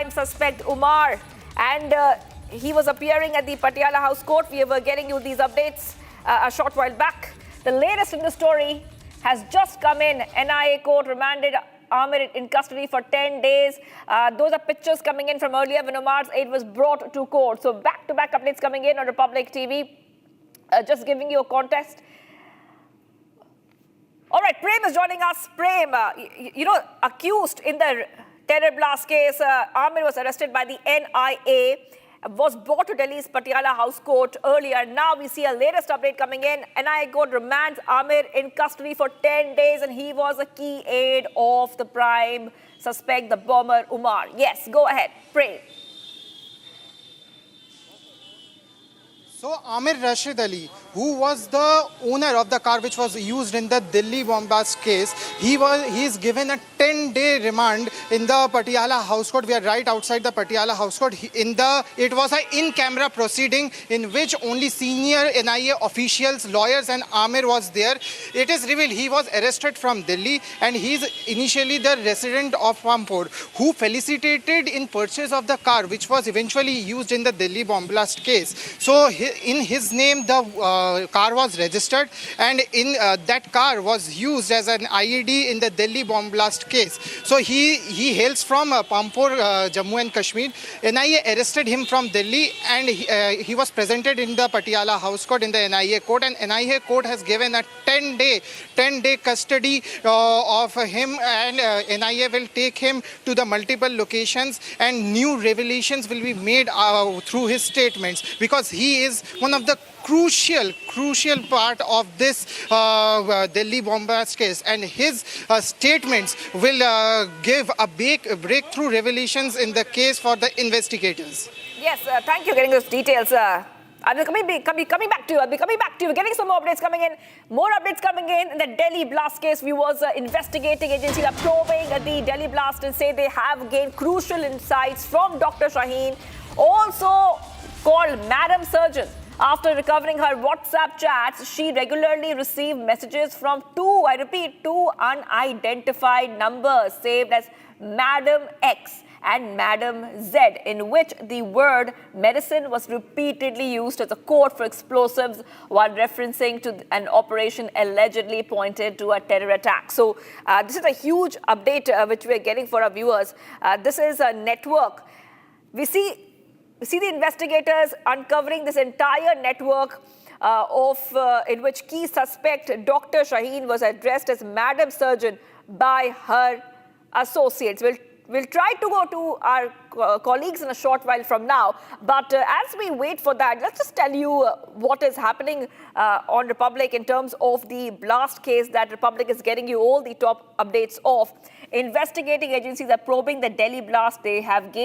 prime suspect Umar, and he was appearing at the Patiala House Court. We were getting you these updates a short while back. The latest in the story has just come in. NIA court remanded Amir in custody for 10 days. Those are pictures coming in from earlier when Umar's aid was brought to court. So back-to-back updates coming in on Republic TV. Just giving you a context. All right, Prem is joining us. Prem, accused in the terror blast case, Amir was arrested by the NIA, was brought to Delhi's Patiala House Court earlier. Now we see a latest update coming in. NIA court remands Amir in custody for 10 days, and he was a key aide of the prime suspect, the bomber Umar. Yes, go ahead, Prem. So Amir Rashid Ali, who was the owner of the car which was used in the Delhi bombast case, he is given a 10-day remand in the Patiala House Court. We are right outside the Patiala House Court. It was an in-camera proceeding in which only senior NIA officials, lawyers, and Amir was there. It is revealed he was arrested from Delhi, and he is initially the resident of Pampur, who felicitated in purchase of the car which was eventually used in the Delhi bomb blast case. So in his name, the car was registered, and in that car was used as an IED in the Delhi bomb blast case. So he hails from Pampur, Jammu and Kashmir. NIA arrested him from Delhi, and he was presented in the Patiala House Court in the NIA court, and NIA court has given a 10-day custody of him, and NIA will take him to the multiple locations, and new revelations will be made through his statements, because he is one of the crucial part of this Delhi bombast case, and his statements will give a breakthrough revelations in the case for the investigators. Yes, thank you for getting those details. I'll be coming back to you. We're getting some more updates coming in. More updates coming in the Delhi blast case. Viewers, investigating agencies are probing the Delhi blast and say they have gained crucial insights from Dr. Shaheen, also called Madam Surgeon. After recovering her WhatsApp chats, she regularly received messages from two unidentified numbers saved as Madam X and Madam Z, in which the word medicine was repeatedly used as a code for explosives while referencing to an operation allegedly pointed to a terror attack. So this is a huge update which we are getting for our viewers. This is a network. We see the investigators uncovering this entire network in which key suspect Dr. Shaheen was addressed as Madam Surgeon by her associates. We'll try to go to our colleagues in a short while from now. But as we wait for that, let's just tell you what is happening on Republic in terms of the blast case that Republic is getting you all the top updates of. Investigating agencies are probing the Delhi blast. They have gained